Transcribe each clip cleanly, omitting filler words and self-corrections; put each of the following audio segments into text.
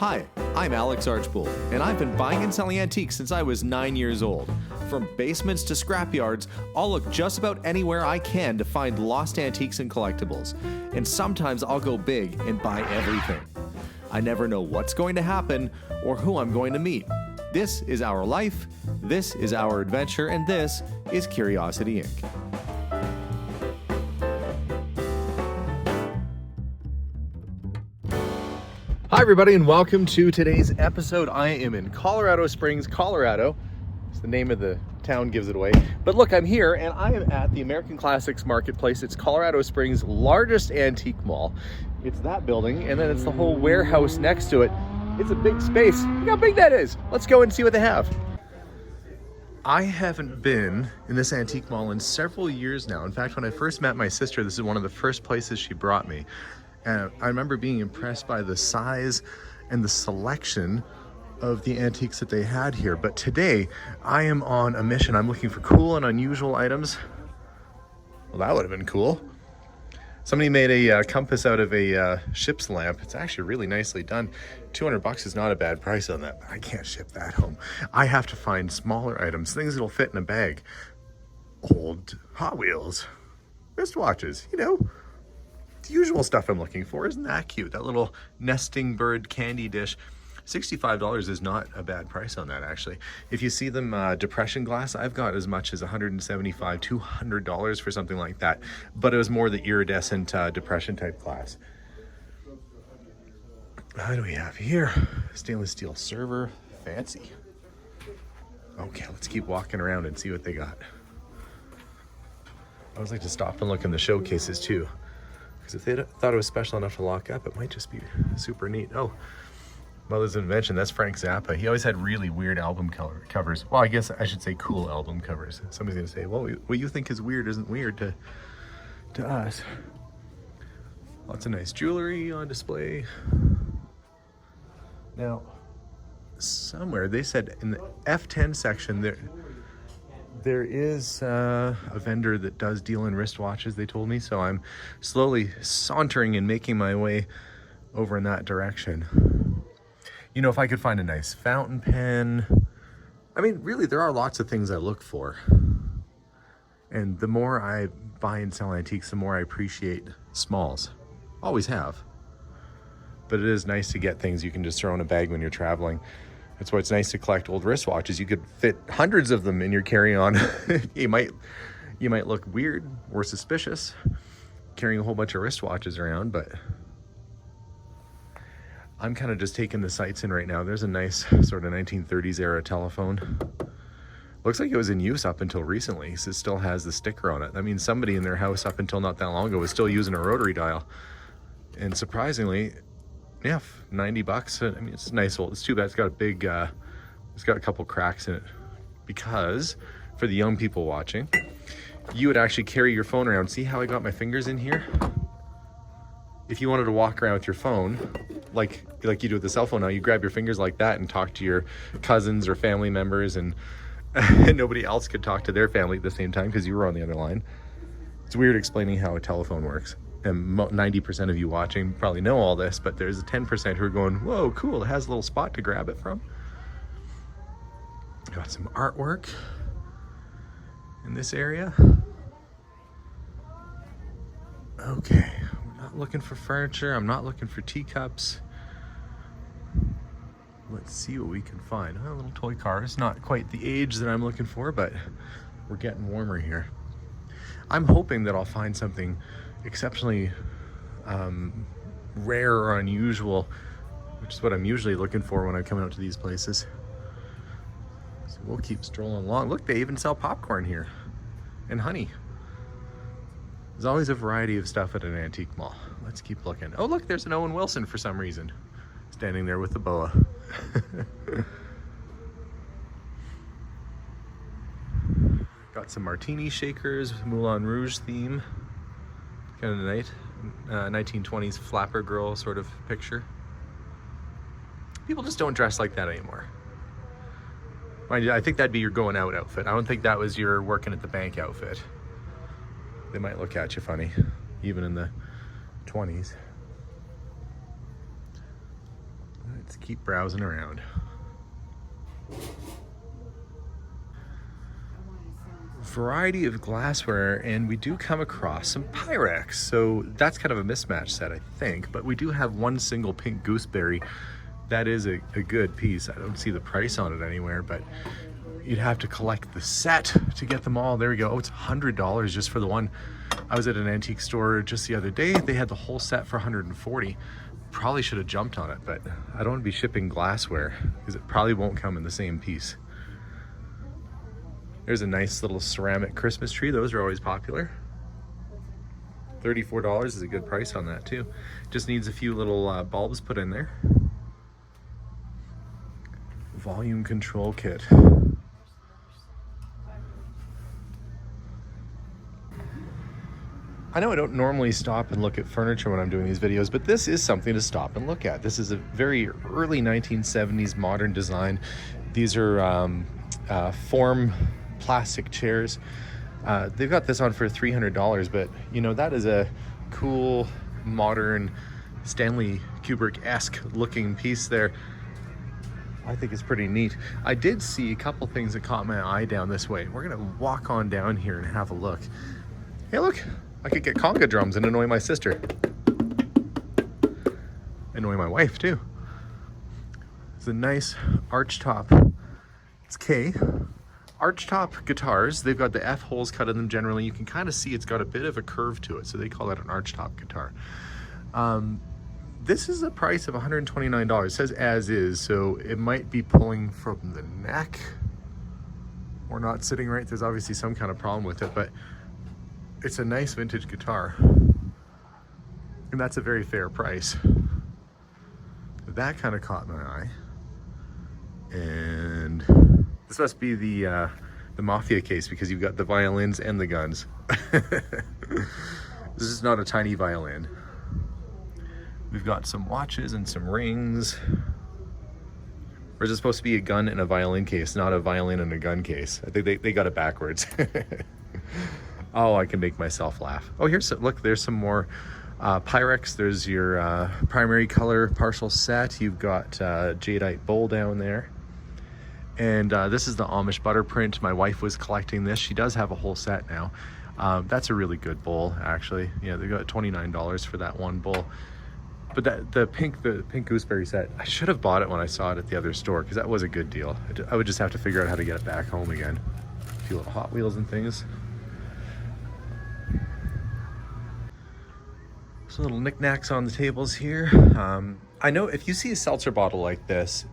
Hi, I'm Alex Archbold, and I've been buying and selling antiques since I was 9 years old. From basements to scrapyards, I'll look just about anywhere I can to find lost antiques and collectibles. And sometimes I'll go big and buy everything. I never know what's going to happen or who I'm going to meet. This is our life, this is our adventure, and this is Curiosity Inc. Hi everybody and welcome to today's episode. I am in Colorado Springs, Colorado. It's the name of the town gives it away. But look, I'm here and I am at the American Classics Marketplace. It's Colorado Springs' largest antique mall. It's that building and then it's the whole warehouse next to it. It's a big space. Look how big that is. Let's go and see what they have. I haven't been in this antique mall in several years now. In fact, when I first met my sister, this is one of the first places she brought me. And I remember being impressed by the size and the selection of the antiques that they had here. But today, I am on a mission. I'm looking for cool and unusual items. Well, that would have been cool. Somebody made a compass out of a ship's lamp. It's actually really nicely done. $200 is not a bad price on that, but I can't ship that home. I have to find smaller items, things that'll fit in a bag. Old Hot Wheels, wristwatches, you know, the usual stuff I'm looking for. Isn't that cute? That little nesting bird candy dish. $65 is not a bad price on that, actually. If you see them depression glass, I've got as much as $175, $200 for something like that. But it was more the iridescent depression type glass. What do we have here? Stainless steel server, fancy. Okay, let's keep walking around and see what they got. I always like to stop and look in the showcases too. Because if they thought it was special enough to lock up, it might just be super neat. Oh, Mother's Invention, that's Frank Zappa. He always had really weird album covers. Well, I guess I should say cool album covers. Somebody's gonna say, well, what you think is weird isn't weird to us. Lots of nice jewelry on display. Now, somewhere, they said in the F10 section, there is a vendor that does deal in wristwatches, they told me, so I'm slowly sauntering and making my way over in that direction. You know, if I could find a nice fountain pen, I mean, really, there are lots of things I look for. And the more I buy and sell antiques, the more I appreciate smalls. Always have. But it is nice to get things you can just throw in a bag when you're traveling. That's why it's nice to collect old wristwatches. You could fit hundreds of them in your carry-on. you might look weird or suspicious carrying a whole bunch of wristwatches around, but I'm kind of just taking the sights in right now. There's a nice sort of 1930s era telephone. Looks like it was in use up until recently, so it still has the sticker on it. That means somebody in their house up until not that long ago was still using a rotary dial. And surprisingly, yeah, $90. I mean, it's nice old. It's too bad it's got a big, it's got a couple cracks in it. Because for the young people watching, you would actually carry your phone around. See how I got my fingers in here? If you wanted to walk around with your phone, like you do with the cell phone now, you grab your fingers like that and talk to your cousins or family members, and nobody else could talk to their family at the same time because you were on the other line. It's weird explaining how a telephone works. And 90% of you watching probably know all this, but there's a 10% who are going, whoa, cool, it has a little spot to grab it from. Got some artwork in this area. Okay, I'm not looking for furniture. I'm not looking for teacups. Let's see what we can find. A little toy car. It's not quite the age that I'm looking for, but we're getting warmer here. I'm hoping that I'll find something exceptionally rare or unusual, which is what I'm usually looking for when I'm coming out to these places. So we'll keep strolling along. Look, they even sell popcorn here and honey. There's always a variety of stuff at an antique mall. Let's keep looking. Oh, look, there's an Owen Wilson for some reason, standing there with the boa. Got some martini shakers, Moulin Rouge theme. Kind of a nice 1920s flapper girl sort of picture. People just don't dress like that anymore. Mind you, I think that'd be your going out outfit. I don't think that was your working at the bank outfit. They might look at you funny, even in the 20s. Let's keep browsing around. Variety of glassware, and we do come across some Pyrex. So that's kind of a mismatch set, I think, but we do have one single pink gooseberry. That is a good piece. I don't see the price on it anywhere, but you'd have to collect the set to get them all. There we go. Oh, it's $100 just for the one. I was at an antique store just the other day. They had the whole set for $140. Probably should have jumped on it, but I don't want to be shipping glassware because it probably won't come in the same piece. There's a nice little ceramic Christmas tree. Those are always popular. $34 is a good price on that too. Just needs a few little bulbs put in there. Volume control kit. I know I don't normally stop and look at furniture when I'm doing these videos, but this is something to stop and look at. This is a very early 1970s modern design. These are form plastic chairs. They've got this on for $300, but you know, that is a cool, modern, Stanley Kubrick-esque looking piece there. I think it's pretty neat. I did see a couple things that caught my eye down this way. We're gonna walk on down here and have a look. Hey, look, I could get conga drums and annoy my sister. Annoy my wife too. It's a nice archtop. It's K. Archtop guitars. They've got the F holes cut in them generally. You can kind of see it's got a bit of a curve to it, so they call that an archtop guitar. This is a price of $129. It says as is, so it might be pulling from the neck or not sitting right. There's obviously some kind of problem with it, but it's a nice vintage guitar. And that's a very fair price. That kind of caught my eye. And this must be the Mafia case because you've got the violins and the guns. This is not a tiny violin. We've got some watches and some rings. Or is it supposed to be a gun and a violin case, not a violin and a gun case? I think they got it backwards. Oh, I can make myself laugh. Oh, here's some, look, there's some more Pyrex. There's your primary color partial set. You've got jadeite bowl down there. And this is the Amish butter print. My wife was collecting this. She does have a whole set now. That's a really good bowl, actually. Yeah, they got $29 for that one bowl. But the pink gooseberry set, I should have bought it when I saw it at the other store because that was a good deal. I would just have to figure out how to get it back home again. A few little Hot Wheels and things. Some little knickknacks on the tables here. I know if you see a seltzer bottle like this,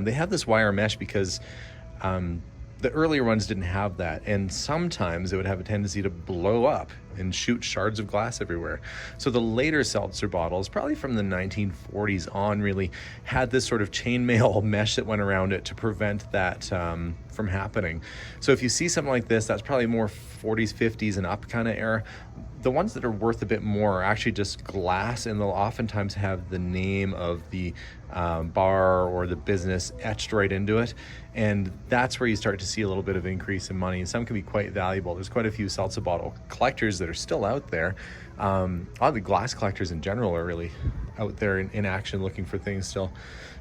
they have this wire mesh because the earlier ones didn't have that, and sometimes it would have a tendency to blow up and shoot shards of glass everywhere. So the later seltzer bottles, probably from the 1940s on, really had this sort of chainmail mesh that went around it to prevent that from happening. So if you see something like this, that's probably more 40s, 50s and up kind of era. The ones that are worth a bit more are actually just glass, and they'll oftentimes have the name of the bar or the business etched right into it. And that's where you start to see a little bit of increase in money. And some can be quite valuable. There's quite a few seltzer bottle collectors that are still out there. A lot of the glass collectors in general are really out there in action looking for things still.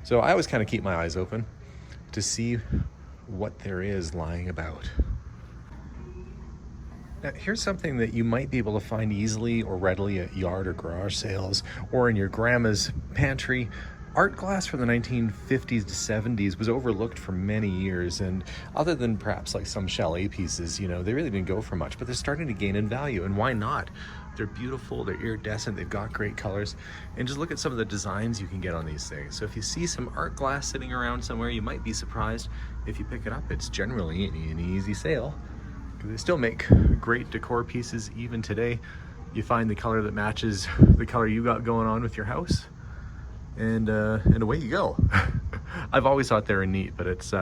So I always kind of keep my eyes open to see what there is lying about. Now, here's something that you might be able to find easily or readily at yard or garage sales or in your grandma's pantry. Art glass from the 1950s to 70s was overlooked for many years, and other than perhaps like some chalet pieces, you know, they really didn't go for much, but they're starting to gain in value, and why not? They're beautiful, they're iridescent, they've got great colors, and just look at some of the designs you can get on these things. So if you see some art glass sitting around somewhere, you might be surprised. If you pick it up, it's generally an easy sale. They still make great decor pieces even today. You find the color that matches the color you got going on with your house, and away you go. I've always thought they were neat, but it's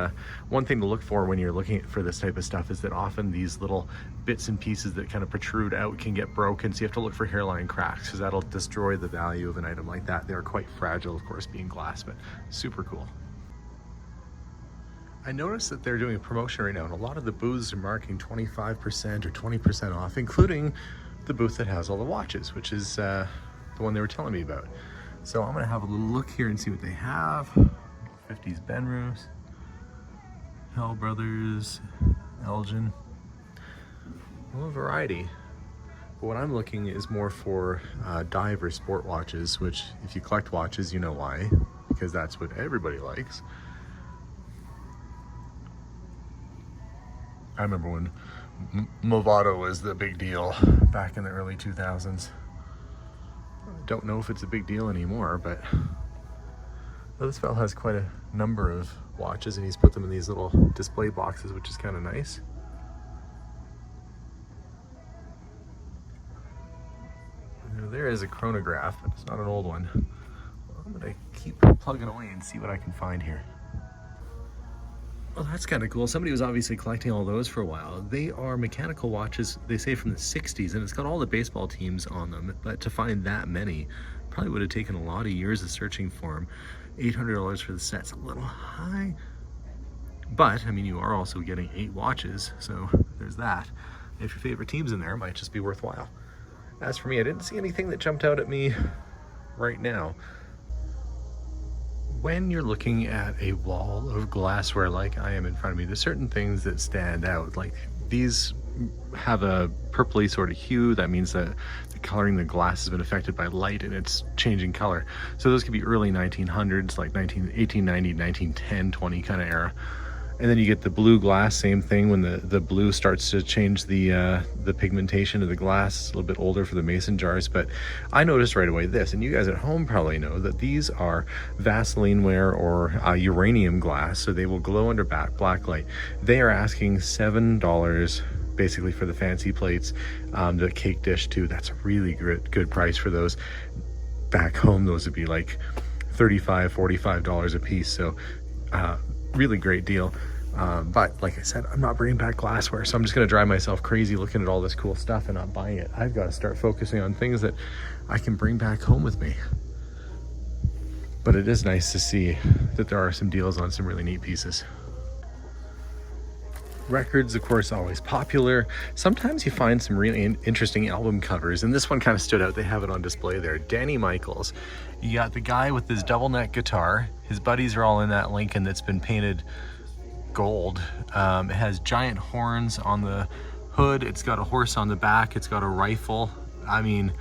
one thing to look for when you're looking for this type of stuff is that often these little bits and pieces that kind of protrude out can get broken, so you have to look for hairline cracks because that'll destroy the value of an item like that. They're quite fragile, of course, being glass, but super cool. I noticed that they're doing a promotion right now, and a lot of the booths are marking 25% or 20% off, including the booth that has all the watches, which is the one they were telling me about. So I'm gonna have a little look here and see what they have. 50s Benrose, Hell Brothers, Elgin, a little variety. But what I'm looking is more for diver sport watches, which if you collect watches, you know why, because that's what everybody likes. I remember when Movado was the big deal back in the early 2000s. I don't know if it's a big deal anymore, but this fellow has quite a number of watches and he's put them in these little display boxes, which is kind of nice. There is a chronograph, but it's not an old one. I'm gonna keep plugging away and see what I can find here. Well, that's kind of cool. Somebody was obviously collecting all those for a while. They are mechanical watches, they say from the 60s, and it's got all the baseball teams on them, but to find that many probably would have taken a lot of years of searching for them. $800 for the set's a little high, but I mean, you are also getting 8 watches, so there's that. If your favorite team's in there, it might just be worthwhile. As for me, I didn't see anything that jumped out at me right now. When you're looking at a wall of glassware like I am in front of me, there's certain things that stand out. Like these have a purpley sort of hue. That means that the coloring of the glass has been affected by light and it's changing color. So those could be early 1900s, like 1890, 1910, 20 kind of era. And then you get the blue glass, same thing when the blue starts to change the pigmentation of the glass. It's a little bit older for the mason jars, but I noticed right away this, and you guys at home probably know that these are Vaseline ware or uranium glass, so they will glow under black light. They are asking $7 basically for the fancy plates, the cake dish too. That's a really good price for those. Back home, those would be like $35, $45 a piece. So really great deal. But like I said, I'm not bringing back glassware, so I'm just going to drive myself crazy looking at all this cool stuff and not buying it. I've got to start focusing on things that I can bring back home with me. But it is nice to see that there are some deals on some really neat pieces. Records, of course, always popular. Sometimes you find some really interesting album covers, and this one kind of stood out. They have it on display there. Danny Michaels. You got the guy with his double neck guitar. His buddies are all in that Lincoln that's been painted gold. It has giant horns on the hood. It's got a horse on the back. It's got a rifle. I mean,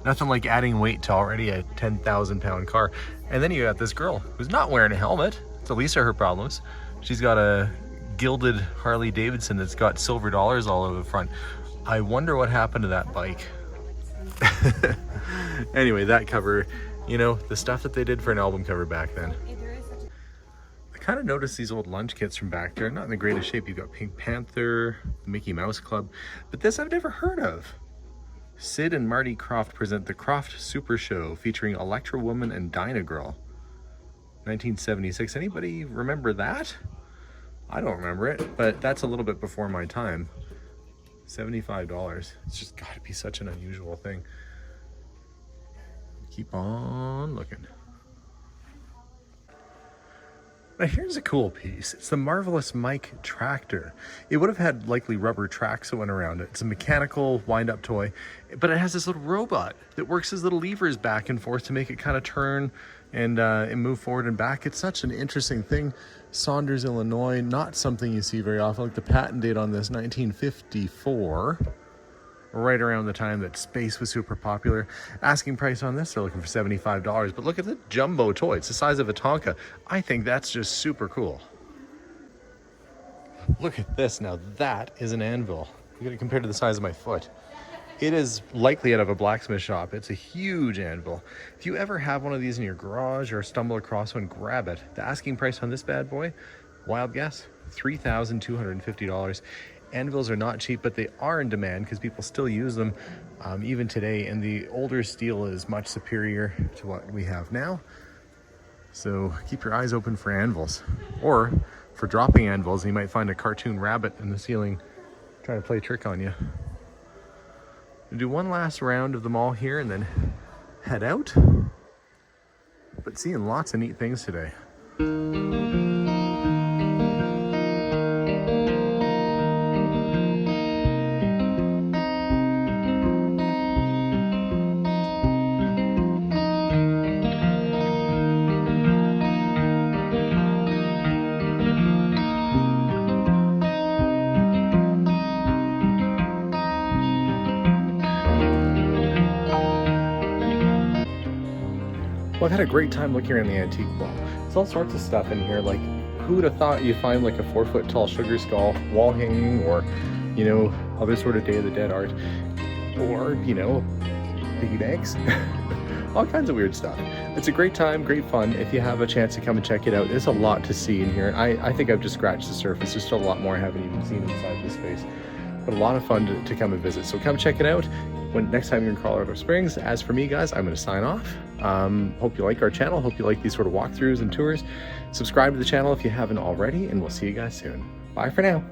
nothing like adding weight to already a 10,000 pound car. And then you got this girl who's not wearing a helmet. It's the least of her problems. She's got a gilded Harley Davidson that's got silver dollars all over the front. I wonder what happened to that bike. Anyway, that cover, you know, the stuff that they did for an album cover back then. I kind of noticed these old lunch kits from back there, not in the greatest shape. You've got Pink Panther, the Mickey Mouse Club, but this I've never heard of. Sid and Marty Krofft present the Krofft Super Show featuring Electra Woman and Dyna Girl. 1976. Anybody remember that? I don't remember it, but that's a little bit before my time. $75. It's just got to be such an unusual thing. Keep on looking. Now here's a cool piece. It's the Marvelous Mike tractor. It would have had likely rubber tracks that went around it. It's a mechanical wind-up toy, but it has this little robot that works as little levers back and forth to make it kind of turn and move forward and back. It's such an interesting thing. Saunders, Illinois, not something you see very often. Like the patent date on this, 1954. Right around the time that space was super popular. Asking price on this, they're looking for $75. But look at the jumbo toy. It's the size of a Tonka. I think that's just super cool. Look at this now. That is an anvil. You got to compare to the size of my foot. It is likely out of a blacksmith shop. It's a huge anvil. If you ever have one of these in your garage or stumble across one, grab it. The asking price on this bad boy, wild guess, $3,250. Anvils are not cheap, but they are in demand because people still use them even today, and the older steel is much superior to what we have now. So keep your eyes open for anvils, or for dropping anvils. You might find a cartoon rabbit in the ceiling trying to play a trick on you. We'll do one last round of the mall here and then head out, but seeing lots of neat things today. I've had a great time looking around the antique wall. There's all sorts of stuff in here, like who would have thought you'd find like a 4-foot tall sugar skull wall hanging, or, you know, other sort of Day of the Dead art, or, you know, piggy banks. All kinds of weird stuff. It's a great time, great fun. If you have a chance to come and check it out, there's a lot to see in here. I think I've just scratched the surface. There's still a lot more I haven't even seen inside this space, but a lot of fun to come and visit. So come check it out when next time you're in Colorado Springs. As for me, guys, I'm going to sign off. Hope you like our channel. Hope you like these sort of walkthroughs and tours. Subscribe to the channel if you haven't already, and we'll see you guys soon. Bye for now.